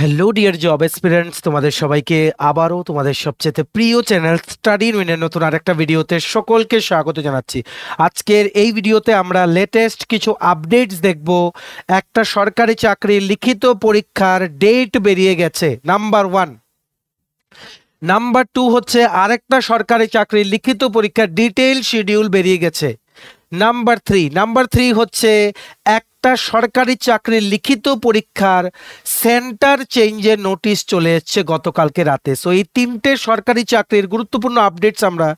Hello dear job experience, তোমাদের সবাইকে আবারও তোমাদের সবচেয়ে প্রিয় চ্যানেল স্টাডি উইনের নতুন আরেকটা ভিডিওতে সকলকে স্বাগত জানাচ্ছি। আজকের এই ভিডিওতে আমরা লেটেস্ট কিছু আপডেটস দেখব। একটা সরকারি চাকরির লিখিত পরীক্ষার ডেট বেরিয়ে গেছে, নাম্বার 1। নাম্বার 2 হচ্ছে আরেকটা সরকারি চাকরির লিখিত পরীক্ষার ডিটেইল শিডিউল বেরিয়ে গেছে। নাম্বার 3 হচ্ছে একটা সরকারি চাকরির লিখিত পরীক্ষার সেন্টার চেঞ্জের নোটিশ চলে এসেছে গতকালকে রাতে। সো এই তিনটে সরকারি চাকরির গুরুত্বপূর্ণ আপডেটস আমরা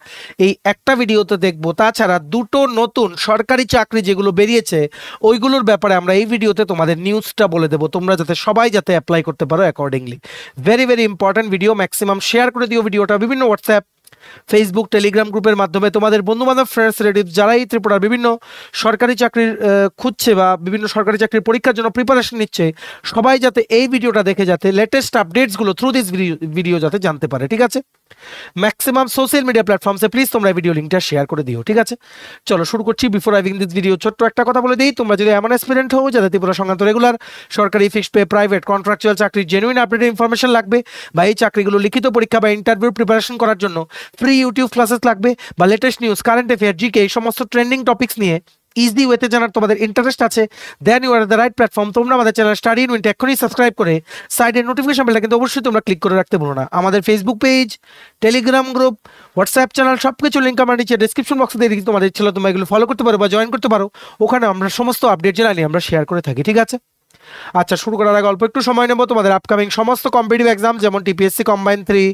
এই একটা ভিডিওতে দেখব। তাছাড়া দুটো নতুন সরকারি চাকরি যেগুলো বেরিয়েছে ওইগুলোর ব্যাপারে আমরা এই ভিডিওতে তোমাদের নিউজটা বলে দেবো, তোমরা যাতে সবাই যাতে অ্যাপ্লাই করতে পারো accordingly. Very very important video, maximum share করে দিও ভিডিওটা বিভিন্ন হোয়াটসঅ্যাপ, ফেসবুক, টেলিগ্রাম গ্রুপের মাধ্যমে তোমাদের বন্ধুবান্ধব, ফ্রেন্ডস, রিলেটিভস যারাই ত্রিপুরার বিভিন্ন সরকারি চাকরির খুঁজছে বা বিভিন্ন সরকারি চাকরির পরীক্ষার জন্য প্রিপারেশন নিচ্ছে, সবাই যাতে এই ভিডিওটা দেখে যাতে লেটেস্ট আপডেটসগুলো থ্রু দিস ভিডিও যাতে জানতে পারে। ঠিক আছে, ম্যাক্সিমাম সোশ্যাল মিডিয়া প্ল্যাটফর্মসে প্লিজ তোমরা ভিডিও লিঙ্কটা শেয়ার করে দিও। ঠিক আছে, চলো শুরু করছি। বিফোর আইভিং দিস ভিডিও ছোট্ট একটা কথা বলে দিই, তোমরা যদি এমন অ্যাসপিরেন্ট হও যাতে ত্রিপুরা সংক্রান্ত রেগুলার সরকারি, ফিক্সড পে, প্রাইভেট, কন্ট্রাকচুয়াল চাকরির জেনুইন আপডেটেড ইনফরমেশন লাগবে, বা এই চাকরিগুলো লিখিত পরীক্ষা বা ইন্টারভিউ প্রিপারেশন করার জন্য ফ্রি ইউটিউব ক্লাসেস লাগবে, বা latest news, current affair, GK, এই সমস্ত ট্রেন্ডিং টপিকস নিয়ে ইজি ওয়েতে জানার তোমাদের ইন্টারেস্ট আছে, then you are the right platform. তোমরা আমাদের চ্যানেল স্টাডি ইন উইন্ট এখনই সাবস্ক্রাইব করে সাইডের নোটিফিকেশন বেলটা কিন্তু অবশ্যই তোমরা ক্লিক করে রাখতে ভুলো না। আমাদের Facebook page, Telegram group, WhatsApp channel সবকিছু লিঙ্ক আমার নিচে ডিসক্রিপশন বক্সে দিয়ে রেখেছি। তোমাদের ইচ্ছা হলে তোমরা এগুলো ফলো করতে পারো বা জয়েন করতে পারো, ওখানে আমরা সমস্ত আপডেট জানালি আমরা শেয়ার করে থাকি। ঠিক আছে, আচ্ছা শুরু করার আগে অল্প একটু সময় নেব। তোমাদের আপকামিং সমস্ত কম্পিটিটিভ এক্সাম যেমন TPSC combine 3,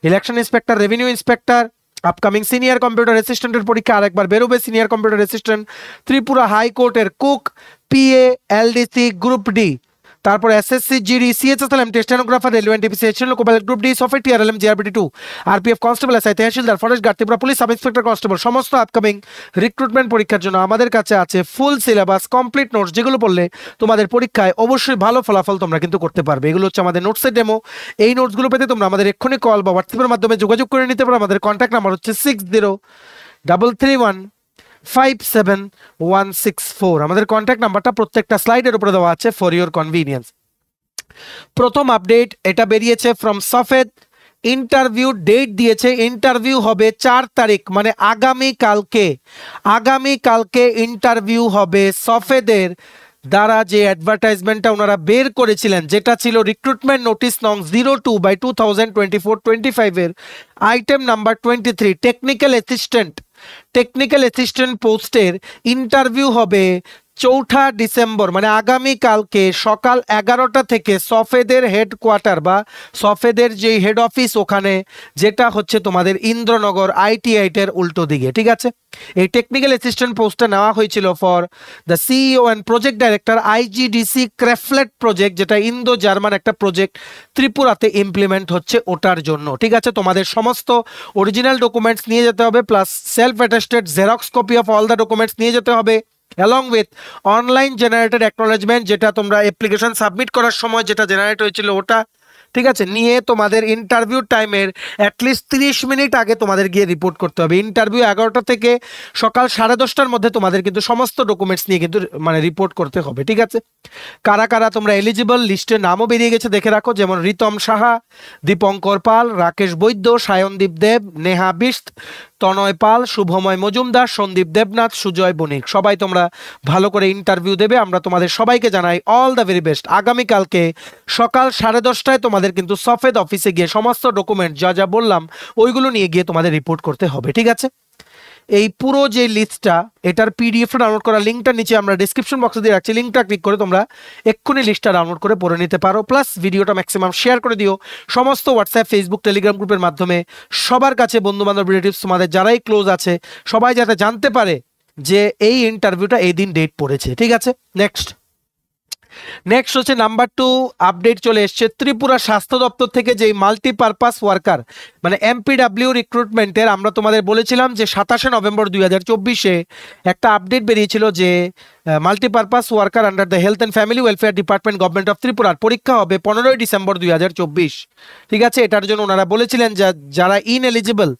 election inspector, revenue inspector, upcoming senior computer অ্যাসিস্ট্যান্টের পরীক্ষা আরেকবার বেরোবে, সিনিয়র কম্পিউটার অ্যাসিস্ট্যান্ট, ত্রিপুরা হাইকোর্টের cook, PA, LDC, group D, তারপর SSC, GD, CHSLM, stenographer, railway, NTPC, SSC, copilot, group D, software, TRLM, GRBT 2, RPF constable, SI, tehsildar, forest guard, Tripura police sub inspector constable, সমস্ত upcoming recruitment পরীক্ষার জন্য আমাদের কাছে আছে full syllabus, complete notes, যেগুলো পড়লে তোমাদের পরীক্ষায় অবশ্যই ভালো ফলাফল তোমরা কিন্তু করতে পারবে। এগুলো হচ্ছে আমাদের নোটসের ডেমো। এই নোটসগুলো পেতে তোমরা আমাদের এক্ষুনি কল বা হোয়াটসঅ্যাপের মাধ্যমে যোগাযোগ করে নিতে পারো। আমাদের কন্ট্যাক্ট নাম্বার হচ্ছে 6033157164। আমাদের কন্ট্যাক্ট নাম্বারটা প্রত্যেকটা স্লাইডের উপরে দেওয়া আছে ফর ইওর কনভিনিয়েন্স। প্রথম আপডেট এটা বেরিয়েছে ফ্রম সফেদ। ইন্টারভিউ ডেট দিয়েছে, ইন্টারভিউ হবে 4 তারিখ, মানে আগামীকালকে ইন্টারভিউ হবে। সফেদের দ্বারা যে অ্যাডভার্টাইজমেন্টটা ওনারা বের করেছিলেন, যেটা ছিল রিক্রুটমেন্ট নোটিশ নং 02/2024-25 এর আইটেম নাম্বার 23, টেকনিক্যাল অ্যাসিস্ট্যান্ট পোস্টের ইন্টারভিউ হবে 4 ডিসেম্বর, মানে আগামীকালকে সকাল 11টা থেকে সফেদের হেডকোয়ার্টার বা সফেদের যে হেড অফিস ওখানে, যেটা হচ্ছে তোমাদের ইন্দ্রনগর ITI-এর উল্টো দিকে। ঠিক আছে, এই টেকনিক্যাল অ্যাসিস্ট্যান্ট পোস্টটা নেওয়া হয়েছিল for the CEO and project director IGDC ক্রেফলেট প্রজেক্ট, যেটা ইন্দো জার্মান একটা প্রজেক্ট ত্রিপুরাতে ইমপ্লিমেন্ট হচ্ছে, ওটার জন্য। ঠিক আছে, তোমাদের সমস্ত অরিজিনাল ডকুমেন্টস নিয়ে যেতে হবে, plus self attested xerox copy of all the documents নিয়ে যেতে হবে, along with online generated acknowledgement, যেটা তোমরা অ্যাপ্লিকেশন সাবমিট করার সময় যেটা জেনারেট হয়েছিল ওটা। ঠিক আছে, নিয়ে তোমাদের ইন্টারভিউ টাইমের অ্যাটলিস্ট 30 মিনিট আগে তোমাদের গিয়ে রিপোর্ট করতে হবে। ইন্টারভিউ 11টা থেকে সকাল 10:30টার মধ্যে তোমাদের কিন্তু সমস্ত ডকুমেন্টস নিয়ে কিন্তু মানে রিপোর্ট করতে হবে। ঠিক আছে, কারা কারা তোমরা এলিজিবল লিস্টের নামও বেরিয়ে গেছে, দেখে রাখো। যেমন রিতম সাহা, দীপঙ্কর পাল, রাকেশ বৈদ্য, সায়নদীপ দেব, নেহা বিস্ত, তনয় পাল, শুভময় মজুমদার, সন্দীপ দেবনাথ, সুজয় বণিক, সবাই তোমরা ভালো করে ইন্টারভিউ দেবে। আমরা তোমাদের সবাইকে জানাই অল দ্য ভেরি বেস্ট। আগামীকালকে সকাল 10:30টায় তোমাদের কিন্তু সফেদ অফিসে গিয়ে সমস্ত ডকুমেন্ট যা যা বললাম ওইগুলো নিয়ে গিয়ে তোমাদের রিপোর্ট করতে হবে। ঠিক আছে, এই পুরো যে লিস্টটা, এটার পিডিএফটা ডাউনলোড করার লিঙ্কটা নিচে আমরা ডিসক্রিপশন বক্সে দিয়ে রাখছি, লিঙ্কটা ক্লিক করে তোমরা এক্ষুনি লিস্টটা ডাউনলোড করে পড়ে নিতে পারো। প্লাস ভিডিওটা ম্যাক্সিমাম শেয়ার করে দিও সমস্ত হোয়াটসঅ্যাপ, ফেসবুক, টেলিগ্রাম গ্রুপের মাধ্যমে সবার কাছে, বন্ধু বান্ধব, রিলেটিভস, তোমাদের যারাই ক্লোজ আছে সবাই যাতে জানতে পারে যে এই ইন্টারভিউটা এই দিন ডেট পড়েছে। ঠিক আছে, নেক্সট হচ্ছে নাম্বার 2 আপডেট চলে এসছে ত্রিপুরা স্বাস্থ্য দপ্তর থেকে, যে মাল্টিপারপাস ওয়ার্কার মানে MPW রিক্রুটমেন্টের আমরা তোমাদের বলেছিলাম যে 27 নভেম্বর 2024-এ একটা আপডেট বেরিয়েছিল যে multipurpose worker under the health and family welfare department government of ত্রিপুরার পরীক্ষা হবে 15 ডিসেম্বর 2024। ঠিক আছে, এটার জন্য ওনারা বলেছিলেন যারা ইনএলিজিবল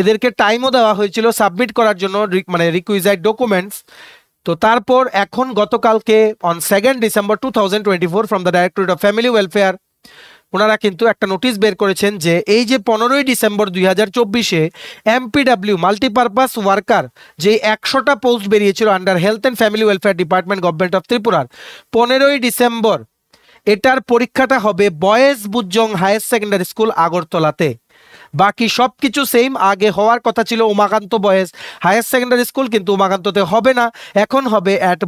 এদেরকে টাইমও দেওয়া হয়েছিল সাবমিট করার জন্য, মানে রিকুইজাইট ডকুমেন্টস। তো তারপর এখন গতকালকে on 2 December 2024 from the directorate of family welfare ওনারা কিন্তু একটা নোটিশ বের করেছেন যে এই যে 15ই ডিসেম্বর 2024-এ এমপিডব্লিউ মাল্টিপারপাস ওয়ার্কার যে 100টা পোস্ট বেরিয়েছিল under health and family welfare department government of ত্রিপুরার, 15ই ডিসেম্বর এটার পরীক্ষাটা হবে boys Bodhjung higher secondary school আগরতলাতে। বাকি সব কিছু সেম, আগে হওয়ার কথা ছিল Umakanta boys higher secondary school, কিন্তু উমাকান্ততে হবে না, এখন হবে at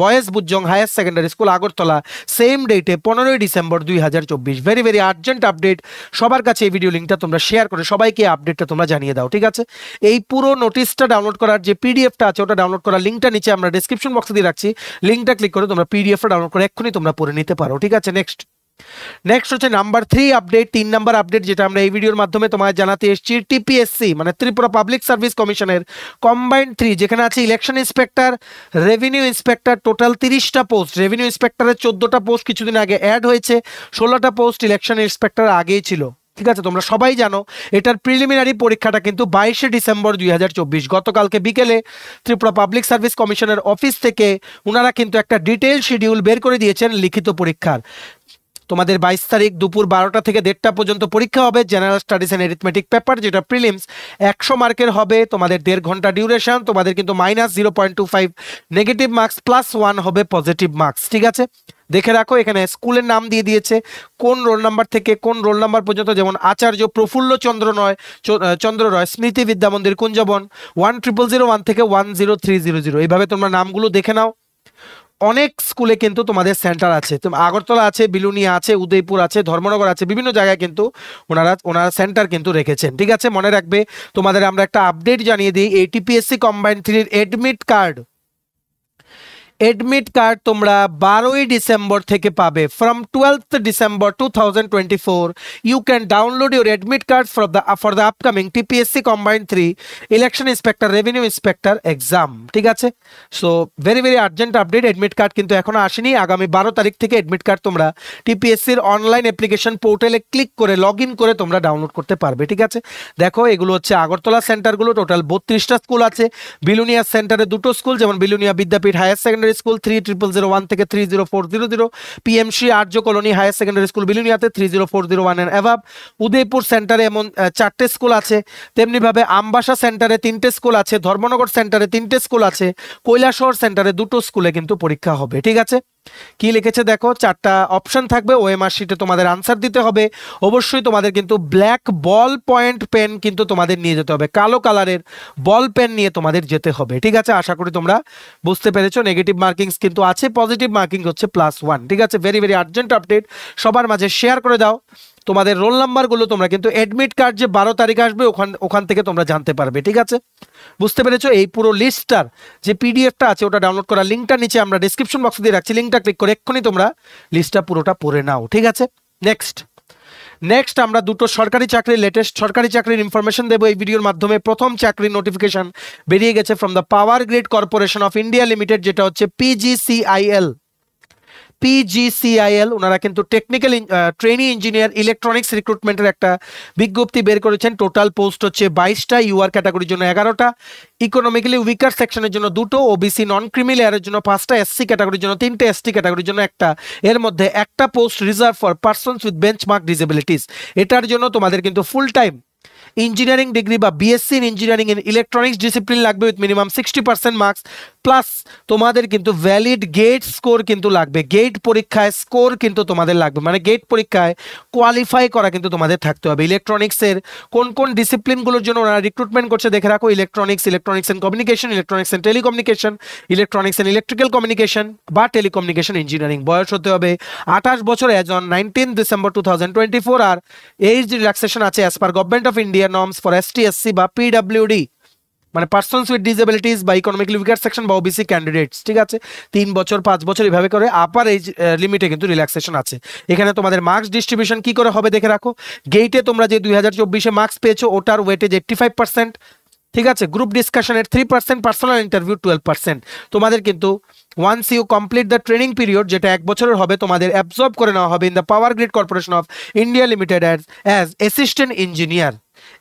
boys Bodhjung higher secondary school Agartala, same ডেটে 15ই December 2024। Very very urgent update, সবার কাছে এই ভিডিও লিঙ্কটা তোমরা শেয়ার করে সবাইকে আপডেটটা তোমরা জানিয়ে দাও, ঠিক আছে? এই পুরো নোটিশটা ডাউনলোড করার যে পিডিএফটা আছে ওটা ডাউনলোড করার লিঙ্কটা নিচে আমরা ডেসক্রিপশন বক্সে দিয়ে রাখছি, লিঙ্কটা ক্লিক করে তোমরা পিডিএফটা ডাউনলোড করে এক্ষুনি তোমরা পড়ে নিতে পারো, ঠিক আছে? নেক্সট হচ্ছে নাম্বার 3 আপডেট, 3 নাম্বার আপডেট যেটা আমরা এই ভিডিওর মাধ্যমে তোমায় জানাতে এসেছি। টিপিএসসি মানে ত্রিপুরা পাবলিক সার্ভিস কমিশনের কম্বাইন্ড 3 যেখানে আছে election inspector, revenue inspector, total 30টা পোস্ট। রেভিনিউ ইন্সপেক্টরের 14টা পোস্ট কিছুদিন আগে অ্যাড হয়েছে, 16টা পোস্ট ইলেকশন ইন্সপেক্টর আগেই ছিল, ঠিক আছে? তোমরা সবাই জানো এটার প্রিলিমিনারি পরীক্ষাটা কিন্তু 22শে ডিসেম্বর 2024 গতকালকে বিকেলে ত্রিপুরা পাবলিক সার্ভিস কমিশনের অফিস থেকে ওনারা কিন্তু একটা ডিটেইল শিডিউল বের করে দিয়েছেন লিখিত পরীক্ষার। তোমাদের 22 তারিখ দুপুর 12টা থেকে 1:30 পর্যন্ত পরীক্ষা হবে general studies and arithmetic paper, যেটা প্রিলিমস 100 মার্কের হবে, তোমাদের 1.5 ঘন্টা ডিউরেশন, তোমাদের কিন্তু -0.25 নেগেটিভ মার্কস +1 হবে পজিটিভ মার্কস, ঠিক আছে? দেখে রাখো এখানে স্কুলের নাম দিয়ে দিয়েছে, কোন রোল নাম্বার থেকে কোন রোল নাম্বার পর্যন্ত, যেমন আচার্য প্রফুল্ল চন্দ্র রয় স্মৃতি বিদ্যা মন্দির কুঞ্জবন 10001 থেকে 10300, এইভাবে তোমরা নামগুলো দেখে নাও। অনেক স্কুলে কিন্তু তোমাদের সেন্টার আছে, আগরতলা আছে, বিলুনিয়া আছে, উদয়পুর আছে, ধর্মনগর আছে, বিভিন্ন জায়গায় কিন্তু ওনারা সেন্টার কিন্তু রেখেছেন, ঠিক আছে? মনে রাখবে তোমাদের আমরা একটা আপডেট জানিয়ে দিই, এটিপিএসসি কম্বাইন্ড 3 এডমিট কার্ড তোমরা 12ই ডিসেম্বর থেকে পাবে। From 12th December 2024 you can download your admit card for the upcoming TPSC combined 3 election inspector revenue inspector exam, ঠিক আছে? So very very urgent update, admit card কিন্তু এখনো আসেনি, আগামী 12 তারিখ থেকে এডমিট কার্ড তোমরা টিপিএসসির অনলাইন অ্যাপ্লিকেশন পোর্টালে ক্লিক করে লগ ইন করে তোমরা ডাউনলোড করতে পারবে, ঠিক আছে? দেখো এগুলো হচ্ছে আগরতলা সেন্টারগুলো, টোটাল 32টা স্কুল আছে, বিলুনিয়া সেন্টারে 2টো স্কুল, যেমন Belonia Vidyapith higher secondary school 3001 থেকে 30400, PMC Arya colony higher secondary school বিলুনিয়াতে 30401 এন্ড অ্যাভাব, উদয়পুর সেন্টারে এমন 4টে স্কুল আছে, তেমনি ভাবে আমবাসা সেন্টারে 3টে স্কুল আছে, ধর্মনগর সেন্টারে 3টে স্কুল আছে, কৈলাসহর সেন্টারে 2টো স্কুলে কিন্তু পরীক্ষা হবে, ঠিক আছে? কি লিখেছে দেখো, 4টা অপশন থাকবে, ওএমআর শিটে তোমাদের আনসার দিতে হবে। অবশ্যই তোমাদের কিন্তু ব্ল্যাক বল পয়েন্ট পেন কিন্তু তোমাদের নিয়ে যেতে হবে, কালো কালারের বল পেন নিয়ে তোমাদের যেতে হবে, ঠিক আছে? আশা করি তোমরা বুঝতে পেরেছো। নেগেটিভ মার্কিংস কিন্তু আছে, পজিটিভ মার্কিং হচ্ছে +1, ঠিক আছে? ভেরি ভেরি আর্জেন্ট আপডেট, সবার মাঝে শেয়ার করে দাও। তোমাদের রোল নাম্বারগুলো তোমরা কিন্তু অ্যাডমিট কার্ড যে 12 তারিখ আসবে ওখান থেকে তোমরা জানতে পারবে, ঠিক আছে? বুঝতে পেরেছো? এই পুরো লিস্টটার যে পিডিএফটা আছে ওটা ডাউনলোড করার লিঙ্কটা নিচে আমরা ডেসক্রিপশন বক্সে দিয়ে রাখছি, লিঙ্কটা ক্লিক করে এক্ষুনি তোমরা লিস্টটা পুরোটা পড়ে নাও, ঠিক আছে? নেক্সট আমরা দুটো সরকারি চাকরির লেটেস্ট সরকারি চাকরির ইনফরমেশন দেবো এই ভিডিওর মাধ্যমে। প্রথম চাকরির নোটিফিকেশন বেরিয়ে গেছে from the power grid corporation of India limited, যেটা হচ্ছে পিজিসিআইএল। ওনারা কিন্তু টেকনিক্যাল ট্রেনি ইঞ্জিনিয়ার ইলেকট্রনিক্স রিক্রুটমেন্টের একটা বিজ্ঞপ্তি বের করেছেন। টোটাল পোস্ট হচ্ছে 22টা, ইউআর ক্যাটাগরির জন্য 11টা, ইকোনমিক্যালি উইকার সেকশনের জন্য 2টো, ওবিসি নন ক্রিমি লেয়ারের জন্য 5টা, এসসি ক্যাটাগরির জন্য 3টে, এসটি ক্যাটাগরির জন্য 1টা। এর মধ্যে একটা post reserve for persons with benchmark disabilities. এটার জন্য তোমাদের কিন্তু ফুল টাইম ইঞ্জিনিয়ারিং ডিগ্রি বা BSc in engineering in electronics discipline লাগবে উইথ মিনিমাম 60% মার্কস, প্লাস তোমাদের কিন্তু ভ্যালিড গেট স্কোর কিন্তু লাগবে। গেট পরীক্ষায় স্কোর কিন্তু তোমাদের লাগবে, মানে গেট পরীক্ষায় কোয়ালিফাই করা কিন্তু তোমাদের থাকতে হবে। ইলেকট্রনিক্সের কোন কোন ডিসিপ্লিনগুলোর জন্য ওনারা রিক্রুটমেন্ট করছে দেখে রাখো। Electronics and communication, electronics and telecommunication, electronics and electrical communication বা টেলিকমিউনিকেশন ইঞ্জিনিয়ারিং। বয়স হতে হবে 28 বছর অ্যাজ অন 19 ডিসেম্বর 2024। আর এজ রিল্যাক্সেশন আছে as per government of India norms for ST, SC বা পিডব্লিউডি, মানে পার্সনস উইথ ডিসেবিলিটিস বা ইকোনমিক্যালি উইকার সেকশন বা ওবিসি ক্যান্ডিডেটস, ঠিক আছে? 3 বছর 5 বছর এভাবে করে আপার এজ লিমিটে কিন্তু রিল্যাক্সেশন আছে। এখানে তোমাদের মার্কস ডিস্ট্রিবিউশন কি করে হবে দেখে রাখো। গেটে তোমরা যে 2024-এ মার্কস পেয়েছো ওটার ওয়েটেজ 85%, ঠিক আছে? গ্রুপ ডিসকাশনের 3%, পার্সোনাল ইন্টারভিউ 12%। তোমাদের কিন্তু once you complete the training period, যেটা 1 বছরের হবে, তোমাদের অ্যাবজর্ব করে নেওয়া হবে in the power grid corporation of India limited as assistant engineer.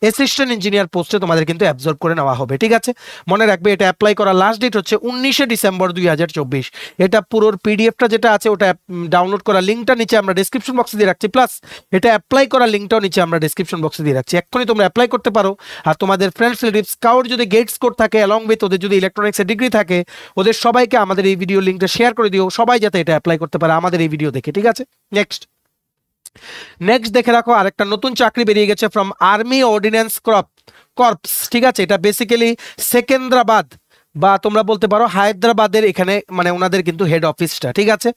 Assistant engineer পোস্টে তোমাদের কিন্তু অ্যাবজর্ব করে নেওয়া হবে। ঠিক আছে, মনে রাখবে এটা অ্যাপ্লাই করার লাস্ট ডেট হচ্ছে 19শে ডিসেম্বর 2024। এটা পুরোর পিডিএফটা যেটা আছে ওটা ডাউনলোড করার লিঙ্কটা নিচে আমরা ডেসক্রিপশন বক্সে দিয়ে রাখছি, প্লাস এটা অ্যাপ্লাই করার লিঙ্কটাও নিচে আমরা ডেসক্রিপশন বক্সে দিয়ে রাখছি। এক্ষুনি তোমরা অ্যাপ্লাই করতে পারো। আর তোমাদের ফ্রেন্ডস রিলেটিভস কাউর যদি গেট স্কোর থাকে অ্যালং উইথ ওদের যদি ইলেকট্রনিক্সের ডিগ্রি থাকে, ওদের সবাইকে আমাদের এই ভিডিও লিঙ্কটা শেয়ার করে দিও, সবাই যাতে এটা অ্যাপ্লাই করতে পারে আমাদের এই ভিডিও দেখে। ঠিক আছে, নেক্সট দেখে রাখো আরেকটা নতুন চাকরি বেরিয়ে গেছে ফ্রম আর্মি অর্ডিন্যান্স কর্পস। ঠিক আছে, এটা বেসিক্যালি সেকেন্দ্রাবাদ বা তোমরা বলতে পারো হায়দ্রাবাদের এখানে মানে ওনাদের কিন্তু হেড অফিসটা। ঠিক আছে,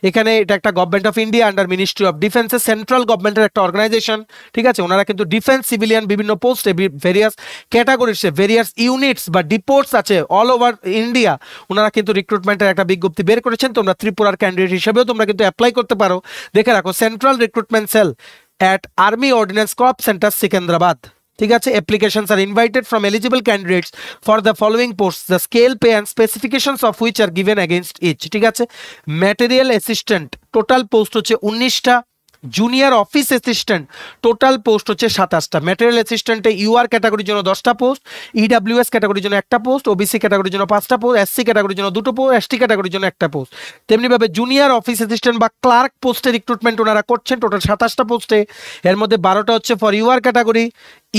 এখানে এটা একটা government of India under ministry of ডিফেন্সের সেন্ট্রাল গভর্নমেন্টের একটা অর্গানাইজেশন। ঠিক আছে, ওনারা কিন্তু ডিফেন্স সিভিলিয়ান বিভিন্ন পোস্টে ভেরিয়াস ক্যাটাগরিসে ভেরিয়াস ইউনিটস বা ডিপোর্টস আছে অল ওভার ইন্ডিয়া, ওনারা কিন্তু রিক্রুটমেন্টের একটা বিজ্ঞপ্তি বের করেছেন। তোমরা ত্রিপুরার ক্যান্ডিডেট হিসেবেও তোমরা কিন্তু অ্যাপ্লাই করতে পারো। দেখে রাখো central recruitment cell at army ordnance Corp centre Secunderabad. ঠিক আছে, applications are invited from eligible candidates for the following posts, the scale pay and specifications of which are given against each। ঠিক আছে, ম্যাটেরিয়াল অ্যাসিস্ট্যান্ট টোটাল পোস্ট হচ্ছে 19টা, junior office assistant total post হচ্ছে 27টা। Material অ্যাসিস্ট্যান্টে UR ক্যাটাগরির জন্য 10টা post, EWS ক্যাটাগরির জন্য একটা পোস্ট, ওবিসি ক্যাটাগরির জন্য 5টা পোস্ট, এসসি ক্যাটাগরির জন্য 2টো পোস্ট, এসটি ক্যাটাগরির জন্য একটা পোস্ট। তেমনিভাবে জুনিয়র অফিস অ্যাসিস্ট্যান্ট বা ক্লার্ক পোস্টে রিক্রুটমেন্ট ওনারা করছেন টোটাল 27টা পোস্টে। এর মধ্যে 12টা হচ্ছে ফর ইউআর ক্যাটাগরি,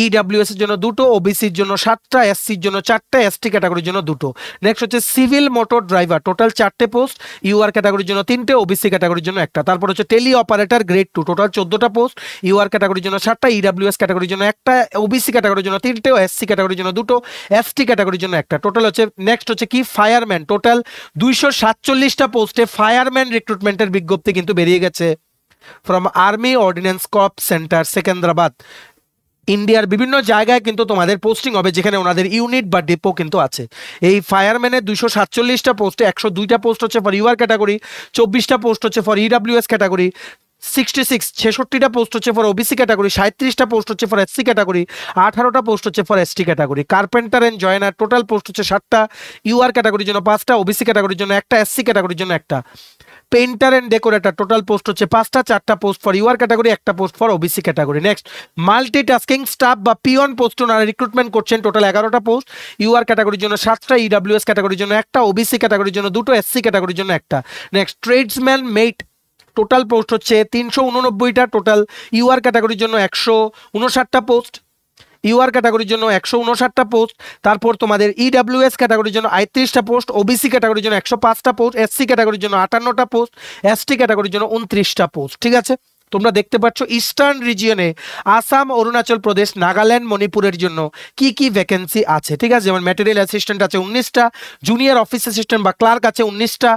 ইডাব্লিউএস এর জন্য 2টো, ওবিসির জন্য 7টা, এসসির জন্য 4টা, এসটি ক্যাটাগরির জন্য 2টো। নেক্সট হচ্ছে সিভিল মোটর ড্রাইভার টোটাল 4টে পোস্ট, ইউআর ক্যাটাগরির জন্য 3টে, ওবিসি ক্যাটাগরির জন্য একটা। তারপর হচ্ছে টেলি অপারেটর গ্রেড 2 টোটাল 14টা পোস্ট, ইউআর ক্যাটাগরির জন্য 7টা, ইডাব্লিউএস ক্যাটাগরির জন্য একটা, ওবিসি ক্যাটাগরির জন্য 3টে, এসসি ক্যাটাগরির জন্য 2টো, এসটি ক্যাটাগরির জন্য একটা। টোটাল হচ্ছে নেক্সট হচ্ছে কি ফায়ারম্যান টোটাল 247টা পোস্টে ফায়ারম্যান রিক্রুটমেন্টের বিজ্ঞপ্তি কিন্তু বেরিয়ে গেছে from army ordnance Corp centre Secunderabad. ইন্ডিয়ার বিভিন্ন জায়গায় কিন্তু তোমাদের পোস্টিং হবে যেখানে ওনাদের ইউনিট বা ডিপো কিন্তু আছে। এই ফায়ারম্যানের 247টা পোস্টে 102টা পোস্ট হচ্ছে ফর ইউআর ক্যাটাগরি, 24টা পোস্ট হচ্ছে ফর ইডাব্লিউএস ক্যাটাগরি, 66টা পোস্ট হচ্ছে ফর ওবিসি ক্যাটাগরি, 37টা পোস্ট হচ্ছে ফর এসসি ক্যাটাগরি, 18টা পোস্ট হচ্ছে for ST category. Carpenter and joiner total post হচ্ছে 7টা, ইউআর ক্যাটাগরির জন্য 5টা, ওবিসি ক্যাটাগরির জন্য একটা, এসসি ক্যাটাগরির জন্য একটা। Painter and decorator total post হচ্ছে 5টা, 4টা পোস্ট ফর ইউআর ক্যাটাগরি, একটা post for OBC category. Next multitasking staff বা পিয়ন পোস্ট ওনারা রিক্রুটমেন্ট করছেন টোটাল 11টা পোস্ট, ইউআর ক্যাটাগরির জন্য 7টা, ইডাব্লিউএস ক্যাটাগরির জন্য একটা, ওবিসি ক্যাটাগরির জন্য 2টো, এসসি ক্যাটাগরির জন্য একটা। নেক্সট ট্রেডসম্যান মেট টোটাল পোস্ট হচ্ছে 389টা, টোটাল ইউআর ক্যাটাগরির জন্য 159টা পোস্ট, ইউআর ক্যাটাগরির জন্য 159টা পোস্ট। তারপর তোমাদের ইডাব্লিউএস ক্যাটাগরির জন্য 38টা পোস্ট, ওবিসি ক্যাটাগরির জন্য 105টা পোস্ট, এসসি ক্যাটাগরির জন্য 58টা পোস্ট, এসটি ক্যাটাগরির জন্য 29টা পোস্ট। ঠিক আছে, তোমরা দেখতে পাচ্ছ ইস্টার্ন রিজিয়নে আসাম, অরুণাচল প্রদেশ, নাগাল্যান্ড, মণিপুরের জন্য কি কি ভ্যাকেন্সি আছে। ঠিক আছে, যেমন ম্যাটেরিয়াল অ্যাসিস্ট্যান্ট আছে 19টা, জুনিয়র অফিস অ্যাসিস্ট্যান্ট বা ক্লার্ক আছে 19টা।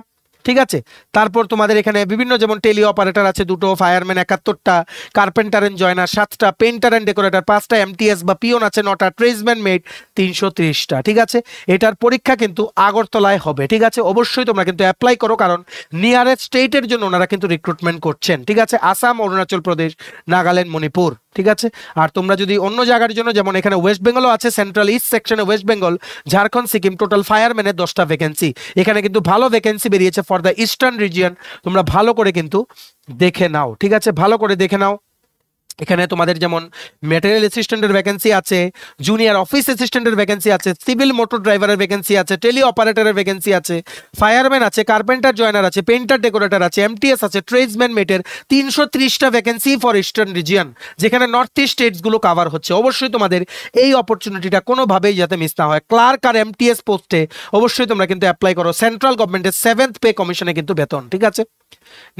ঠিক আছে, তারপর তোমাদের এখানে বিভিন্ন যেমন টেলি অপারেটর আছে 2টো, ফায়ারম্যান 71টা, কার্পেন্টার এন্ড জয়নার 7টা, পেইন্টার এন্ড ডেকোরেটর 5টা, এমটিএস বা পিয়ন আছে 9টা, ট্রেডসম্যান মেট 330টা। ঠিক আছে, এটার পরীক্ষা কিন্তু আগরতলায় হবে। ঠিক আছে, অবশ্যই তোমরা কিন্তু অ্যাপ্লাই করো কারণ নিয়ারেস্ট স্টেটের জন্য ওনারা কিন্তু রিক্রুটমেন্ট করছেন। ঠিক আছে, আসাম, অরুণাচল প্রদেশ, নাগাল্যান্ড, মণিপুর। ঠিক আছে, আর তোমরা যদি অন্য জায়গার জন্য যেমন এখানে ওয়েস্ট বেঙ্গলও আছে, সেন্ট্রাল ইস্ট সেকশনে ওয়েস্ট বেঙ্গল, ঝাড়খণ্ড, সিকিম টোটাল ফায়ারম্যানের 10টা ভ্যাকেন্সি। এখানে কিন্তু ভালো ভ্যাকেন্সি বেরিয়েছে ফর দ্য ইস্টার্ন রিজিয়ন, তোমরা ভালো করে কিন্তু দেখে নাও। ঠিক আছে, ভালো করে দেখে নাও। এখানে তোমাদের যেমন ম্যাটেরিয়াল অ্যাসিস্ট্যান্টের ভ্যাকেন্সি আছে, জুনিয়র অফিস অ্যাসিস্ট্যান্টের ভ্যাকেন্সি আছে, সিভিল মোটর ড্রাইভারের ভ্যাকেন্সি আছে, টেলি অপারেটরের ভ্যাকেন্সি আছে, ফায়ারম্যান আছে, কার্পেন্টার জয়নার আছে, পেইন্টার ডেকোরেটর আছে, এমটিএস আছে, ট্রেডসম্যান মেটের 330টা ভ্যাকেন্সি ফর ইস্টার্ন রিজিয়ন, যেখানে নর্থ ইস্ট স্টেটসগুলো কাভার হচ্ছে। অবশ্যই তোমাদের এই অপরচুনিটিটা কোনোভাবেই যাতে মিস না হয়। ক্লার্ক আর এমটিএস পোস্টে অবশ্যই তোমরা কিন্তু অ্যাপ্লাই করো, সেন্ট্রাল গভর্নমেন্টের 7th পে কমিশনে কিন্তু বেতন। ঠিক আছে,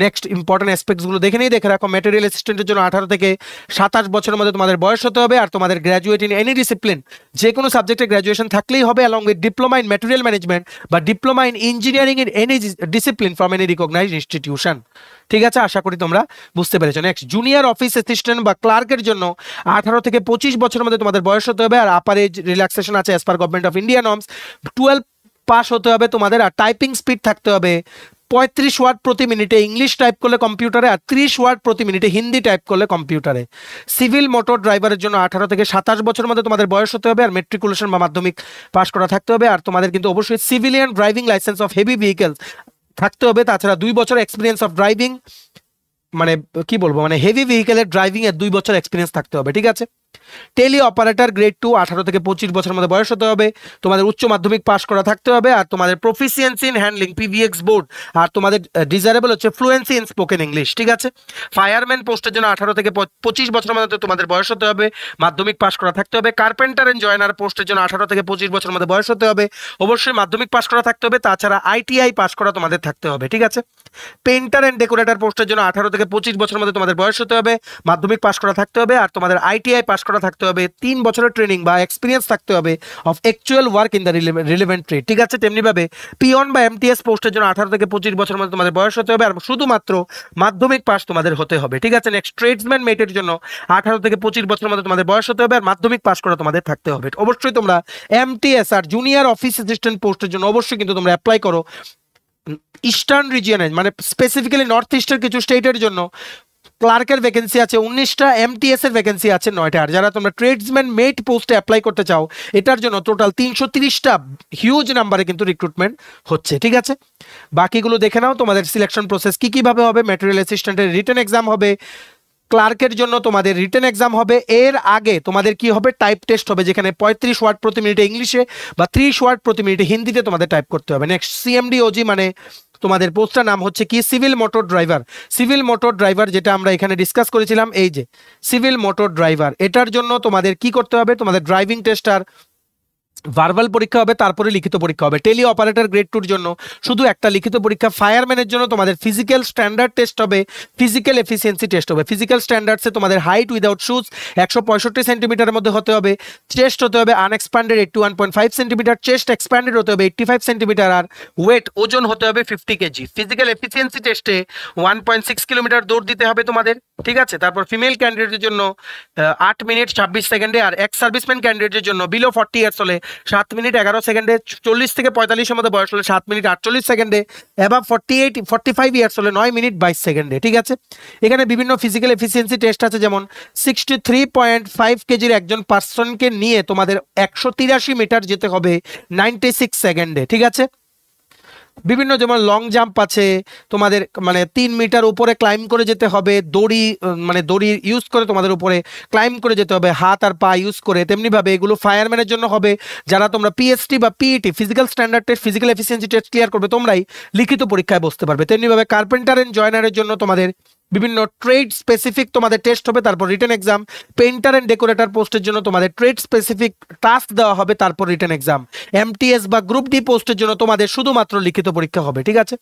নেক্সট ইম্পর্টেন্ট অ্যাসপেক্টসগুলো দেখে নিই। দেখে রাখো ম্যাটেরিয়াল অ্যাসিস্ট্যান্টের জন্য 18 থেকে 27 বছরের মধ্যে তোমাদের বয়স হতে হবে, আর তোমাদের গ্র্যাজুয়েট ইন এনি ডিসিপ্লিন, যে কোনো সাবজেক্টে গ্র্যাজুয়েশন থাকলেই হবে, along with diploma in material management বা diploma in engineering in any discipline from any recognised institution. ঠিক আছে, আশা করি তোমরা বুঝতে পেরেছো। নেক্সট জুনিয়র অফিস অ্যাসিস্ট্যান্ট বা ক্লার্কের জন্য 18 থেকে 25 বছরের মধ্যে তোমাদের বয়স হতে হবে, আর আপার এজ রিল্যাক্সেশন আছে as per government of India norms. 12 pass হতে হবে তোমাদের, আর টাইপিং স্পিড থাকতে হবে 35 ওয়ার্ড প্রতি মিনিটে ইংলিশ টাইপ করলে কম্পিউটারে, আর 30 ওয়ার্ড প্রতি মিনিটে হিন্দি টাইপ করলে কম্পিউটারে। সিভিল মোটর ড্রাইভারের জন্য 18 থেকে 27 বছরের মধ্যে তোমাদের বয়স হতে হবে, আর মেট্রিকুলেশন বা মাধ্যমিক পাস করা থাকতে হবে, আর তোমাদের কিন্তু অবশ্যই civilian driving licence of heavy vehicles থাকতে হবে। তাছাড়া 2 বছর এক্সপিরিয়েন্স অফ ড্রাইভিং, মানে কি বলবো, মানে হেভি ভেহিকেলের ড্রাইভিং এর 2 বছর এক্সপিরিয়েন্স থাকতে হবে। ঠিক আছে, টেলি অপারেটর গ্রেড 2 18 থেকে 25 বছরের মধ্যে বয়স হতে হবে, তোমাদের উচ্চ মাধ্যমিক পাস করা থাকতে হবে, আর তোমাদের প্রফিসিয়েন্সি ইন হ্যান্ডলিং পিভিএক্স বোর্ড, আর তোমাদের ডিজারেবল হচ্ছে ফ্লুয়েন্সি ইন স্পোকেন ইংলিশ, ঠিক আছে। ফায়ারম্যান পোস্টের জন্য 18 থেকে 25 বছরের মধ্যে তোমাদের বয়স হতে হবে, মাধ্যমিক পাস করা থাকতে হবে। কার্পেন্টার এন্ড জয়েনার পোস্টের জন্য 18 থেকে 25 বছরের মধ্যে বয়স হতে হবে, অবশ্যই মাধ্যমিক পাস করা থাকতে হবে, তাছাড়া আইটিআই পাস করা তোমাদের থাকতে হবে, ঠিক আছে। পেইন্টার এন্ড ডেকোরেটর পোস্টের জন্য 18 থেকে 25 বছরের মধ্যে তোমাদের বয়স হতে হবে, মাধ্যমিক পাস করা থাকতে হবে, আর তোমাদের আইটিআই পাস করা থাকতে হবে, 3 বছরের ট্রেনিং বা এক্সপিরিয়েন্স থাকতে হবে of actual work in the relevant trade, ঠিক আছে। তেমনিভাবে পিয়ন বা এমটিএস পোস্টের জন্য 18 থেকে 25 বছরের মধ্যে তোমাদের বয়স হতে হবে, আর শুধুমাত্র মাধ্যমিক পাস তোমাদের হতে হবে, ঠিক আছে। নেক্সট ট্রেডসম্যান মেটের জন্য 18 থেকে 25 বছরের মধ্যে তোমাদের বয়স হতে হবে, আর মাধ্যমিক পাস করা তোমাদের থাকতে হবে। অবশ্যই তোমরা এমটিএস আর জুনিয়র অফিস অ্যাসিস্ট্যান্ট পোস্টের জন্য অবশ্যই কিন্তু তোমরা অ্যাপ্লাই করো। ইস্টার্ন রিজিয়নে মানে স্পেসিফিক্যালি নর্থ ইস্টের কিছু স্টেটের জন্য ক্লার্কের ভ্যাকেন্সি আছে 19টা, এমটিএস এর ভ্যাকেন্সি আছে 9টা। আর যারা তোমরা ট্রেডসম্যান মেট পোস্টে অ্যাপ্লাই করতে চাও, এটার জন্য টোটাল 330টা হিউজ নাম্বারে কিন্তু রিক্রুটমেন্ট হচ্ছে, ঠিক আছে। বাকিগুলো দেখে নাও, তোমাদের সিলেকশন প্রসেস কিভাবে হবে। ম্যাটেরিয়াল অ্যাসিস্ট্যান্টের রিটেন এক্সাম হবে, ক্লার্কের জন্য তোমাদের রিটেন এক্সাম হবে, এর আগে তোমাদের কি হবে, টাইপ টেস্ট হবে, যেখানে 35 ওয়ার্ড প্রতি মিনিটে ইংলিশে বা 30 ওয়ার্ড প্রতি মিনিটে হিন্দিতে তোমাদের টাইপ করতে হবে। নেক্সট সিএমডি ওজি মানে তোমাদের পোস্টটার নাম হচ্ছে কি, civil motor driver. Civil motor driver যেটা আমরা এখানে ডিসকাস করেছিলাম, এই যে সিভিল মোটর ড্রাইভার, এটার জন্য তোমাদের কি করতে হবে, তোমাদের ড্রাইভিং টেস্ট আর ভার্বাল পরীক্ষা হবে, তারপরে লিখিত পরীক্ষা হবে। টেলি অপারেটর গ্রেড 2 জন্য শুধু একটা লিখিত পরীক্ষা। ফায়ারম্যানের জন্য তোমাদের ফিজিক্যাল স্ট্যান্ডার্ড টেস্ট হবে, ফিজিক্যাল এফিসিয়েন্সি টেস্ট হবে। ফিজিক্যাল স্ট্যান্ডার্ডসে তোমাদের হাইট উইদাউট শুজ 165 সেন্টিমিটারের মধ্যে হতে হবে, চেস্ট হতে হবে আনএক্সপ্যান্ডেড 81.5 সেন্টিমিটার, চেস্ট এক্সপ্যান্ডেড হতে হবে 85 সেন্টিমিটার, আর ওয়েট ওজন হতে হবে 50 কেজি। ফিজিক্যাল এফিসিয়েন্সি টেস্টে 1.6 কিলোমিটার দৌড় দিতে হবে তোমাদের, ঠিক আছে। তারপর ফিমেল ক্যান্ডিডেটের জন্য 8 মিনিট 26 সেকেন্ডে, আর এক্স সার্ভিসম্যান ক্যান্ডিডেটের জন্য বিলো 40 ইয়ার্স হলে 7 মিনিট 11 সেকেন্ডে, 40 থেকে 45 মধ্যে বয়স হলে 7 মিনিট 48 সেকেন্ডে, অ্যাবাভ 45 ইয়ার্স হলে 9 মিনিট 22 সেকেন্ডে, ঠিক আছে। এখানে বিভিন্ন ফিজিক্যাল এফিসিয়েন্সি টেস্ট আছে, যেমন 63.5 কেজির একজন পার্সনকে নিয়ে তোমাদের 183 মিটার যেতে হবে 96 সেকেন্ডে, ঠিক আছে। বিভিন্ন যেমন লং জাম্প আছে তোমাদের, মানে 3 মিটার উপরে ক্লাইম করে যেতে হবে, দড়ি মানে দড়ি ইউজ করে তোমাদের উপরে ক্লাইম করে যেতে হবে হাত আর পা ইউজ করে। তেমনিভাবে এগুলো ফায়ারম্যানের জন্য হবে, যারা তোমরা পিএসটি বা PET physical standard test physical efficiency test clear করবে, তোমরাই লিখিত পরীক্ষায় বসতে পারবে। তেমনিভাবে কার্পেন্টার এন্ড জয়েনারের জন্য তোমাদের বিভিন্ন ট্রেড স্পেসিফিক তোমাদের টেস্ট হবে, তারপর written exam. Painter and decorator পোস্টের জন্য তোমাদের ট্রেড স্পেসিফিক টাস্ক দেওয়া হবে, তারপর রিটেন এক্সাম। এমটিএস বা গ্রুপ ডি পোস্টের জন্য তোমাদের শুধুমাত্র লিখিত পরীক্ষা হবে, ঠিক আছে।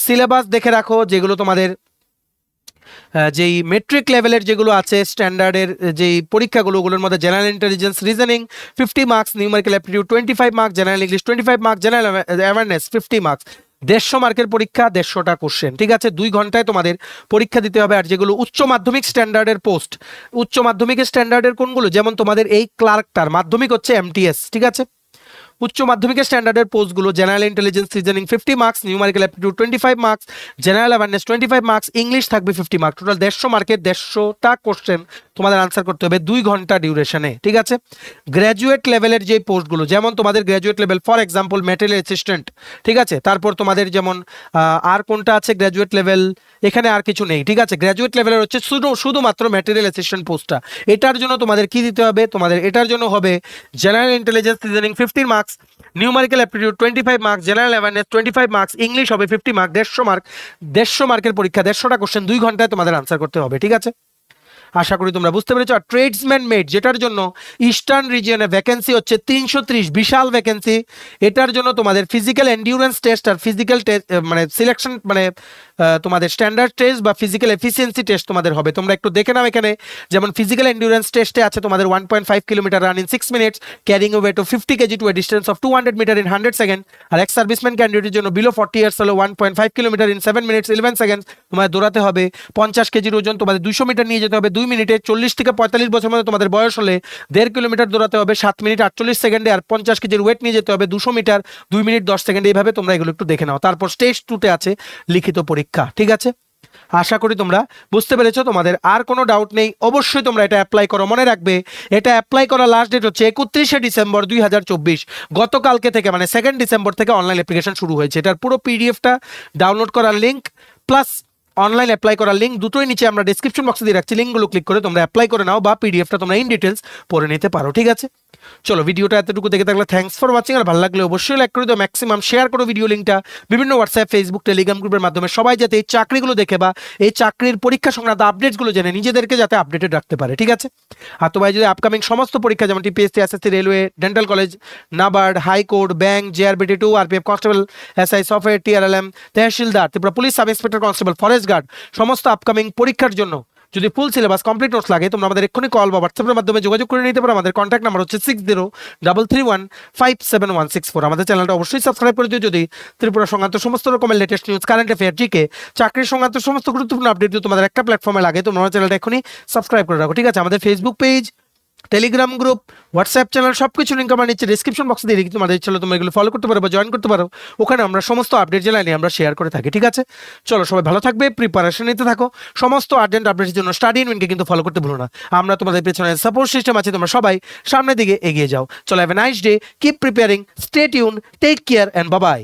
সিলেবাস দেখে রাখো, যেগুলো তোমাদের যেই মেট্রিক লেভেলের যেগুলো আছে স্ট্যান্ডার্ডের যেই পরীক্ষাগুলো, ওগুলোর মধ্যে general intelligence reasoning 50 marks, numerical aptitude 25 marks, general English 25 marks, general awareness 50 marks, 150 মার্কের পরীক্ষা, 150টা কোশ্চেন, ঠিক আছে। 2 ঘন্টায় তোমাদের পরীক্ষা দিতে হবে। আর যেগুলো উচ্চ মাধ্যমিক স্ট্যান্ডার্ডের পোস্ট, উচ্চ মাধ্যমিকের স্ট্যান্ডার্ডের কোনগুলো, যেমন তোমাদের এই ক্লার্কটার মাধ্যমিক হচ্ছে এমটিএস, ঠিক আছে। উচ্চ মাধ্যমিকের স্ট্যান্ডার্ডের পোস্টগুলো general intelligence reasoning 50 marks, numerical aptitude 25 marks, general awareness 25 marks, English থাকবে 50 মার্কস, টোটাল 150 মার্কের 150টা কোশ্চেন তোমাদের আনসার করতে হবে 2 ঘন্টা ডিউরেশনে, ঠিক আছে। গ্র্যাজুয়েট লেভেলের যে পোস্টগুলো, যেমন তোমাদের graduate level for example material assistant, ঠিক আছে। তারপর তোমাদের যেমন আর কোনটা আছে গ্র্যাজুয়েট লেভেল, এখানে আর কিছু নেই, ঠিক আছে। গ্র্যাজুয়েট লেভেলের হচ্ছে শুধুমাত্র ম্যাটেরিয়াল অ্যাসিস্ট্যান্ট পোস্টটা। এটার জন্য তোমাদের কি দিতে হবে, তোমাদের এটার জন্য হবে general intelligence reasoning 15 marks, numerical aptitude 25 marks, general awareness 25 marks, English হবে 50 মার্ক, 150 মার্কের পরীক্ষা, 150টা কোশ্চেন 2 ঘন্টায় তোমাদের আনসার করতে হবে, ঠিক আছে। আশা করি তোমরা বুঝতে পেরেছো। আর ট্রেডসম্যান মেট, যেটার জন্য ইস্টার্ন রিজিয়নে ভ্যাকেন্সি হচ্ছে 330, বিশাল ভ্যাকেন্সি। এটার জন্য তোমাদের ফিজিক্যাল এন্ডিউরেন্স টেস্ট আর ফিজিক্যাল টেস্ট মানে সিলেকশন মানে তোমাদের স্ট্যান্ডার্ড টেস্ট বা ফিজিক্যাল এফিসিয়েন্সি টেস্ট তোমাদের হবে। তোমরা একটু দেখে নাও, এখানে যেমন ফিজিক্যাল এন্ডিউরেন্স টেস্টে আছে তোমাদের 1.5 kilometre run in 6 minutes, carrying a weight of 50 kg to a distance of 200 metre in 100 second. আর এক্স সার্ভিসম্যান ক্যান্ডিডেটের জন্য বিলো 40 ইয়ার্স হলো 1.5 কিলোমিটার ইন 7 মিনিটস 11 সেকেন্ড। তোমাদের দৌড়াতে হবে 50 কেজির ওজন, তোমাদের 200 মিটার নিয়ে যেতে হবে 2 মিনিটে। 40 থেকে 45 বছরের মধ্যে তোমাদের বয়স হলে 1.5 কিলোমিটার দৌড়াতে হবে 7 মিনিট 48 সেকেন্ডে। আর 50 কেজির ওয়েট নিয়ে যেতে হবে 200 মিটার 2 মিনিট 10 সেকেন্ড। এইভাবে তোমরা এগুলো একটু দেখে নাও। তারপর স্টেজ 2তে আছে লিখিত পরীক্ষা, ঠিক আছে। আশা করি তোমরা বুঝতে পেরেছো। তোমাদের আর কোনো ডাউট নেই, অবশ্যই তোমরা এটা অ্যাপ্লাই করো। মনে রাখবে এটা অ্যাপ্লাই করার লাস্ট ডেট হচ্ছে 31শে ডিসেম্বর 2024। গতকালকে থেকে মানে 2 ডিসেম্বর থেকে অনলাইন অ্যাপ্লিকেশন শুরু হয়েছে। এটার পুরো পিডিএফটা ডাউনলোড করার লিঙ্ক প্লাস অনলাইন অ্যাপ্লাই করার লিঙ্ক দুটোই নিচে আমরা ডেসক্রিপশন বক্সে দিয়ে রাখছি, লিঙ্কগুলো ক্লিক করে তোমরা অ্যাপ্লাই করে নাও বা পিডিএফটা তোমরা ইন ডিটেলস পড়ে নিতে পারো। ঠিক আছে, চলো ভিডিওটা এতটুকু দেখে থাকলে থ্যাঙ্কস ফর ওয়াচিং। আর ভালো লাগলে অবশ্যই লাইক করে দিও, ম্যাক্সিমাম শেয়ার করো ভিডিও লিঙ্কটা বিভিন্ন হোয়াটসঅ্যাপ, ফেসবুক, টেলিগ্রাম গ্রুপের মাধ্যমে, সবাই যাতে এই চাকরিগুলো দেখে বা এই চাকরির পরীক্ষা সংক্রান্ত আপডেটসগুলো জেনে নিজেদেরকে যাতে আপডেটেড রাখতে পারে। ঠিক আছে, আর তোমার যদি আপকামিং সমস্ত পরীক্ষা যেমন TPSC, SSC, railway, dental college, NABARD, high court, bank, JRBT two, RPF constable, SI, software, TRLM, তহসিলদার, Tripura police sub inspector constable, forest guard, সমস্ত আপকামিং পরীক্ষার জন্য যদি ফুল সিলেবাস কমপ্লিট নোটস লাগে তোমরা আমাদের এক্ষুনি কল বা হোয়াটসঅ্যাপের মাধ্যমে যোগাযোগ করে নিতে পারো। আমাদের কন্ট্যাক্ট নাম্বার হচ্ছে 6033157164। আমাদের চ্যানেলটা অবশ্যই সাবস্ক্রাইব করে দিও যদি ত্রিপুরা সংক্রান্ত সমস্ত রকমের latest news, current affair, GK, চাকরির সংক্রান্ত সমস্ত গুরুত্বপূর্ণ আপডেট যদি তোমাদের একটা প্ল্যাটফর্মে লাগে তোমরা আমার চ্যানেলটা এখনই সাবস্ক্রাইব করে রাখো। ঠিক আছে, আমাদের Facebook page, Telegram group, WhatsApp channel সবকিছু লিঙ্ক আমরা নিচে ডিসক্রিপশন বক্সে দিয়ে রেখেছি, তোমাদের ইচ্ছা হলে তোমরা এগুলো ফলো করতে পারো বা জয়েন করতে পারো। ওখানে আমরা সমস্ত আপডেট জানাই আমরা শেয়ার করে থাকি। ঠিক আছে, চলো সবাই ভালো থাকবে, প্রিপারেশন নিতে থাকো, সমস্ত আর্জেন্ট আপডেটের জন্য স্টাডি ইন উইনকে কিন্তু ফলো করতে ভুলো না। আমরা তোমাদের পেছনে সাপোর্ট সিস্টেম আছে, তোমরা সবাই সামনের দিকে এগিয়ে যাও। চলো have a nice day, keep preparing, stay tune, take care and bye by.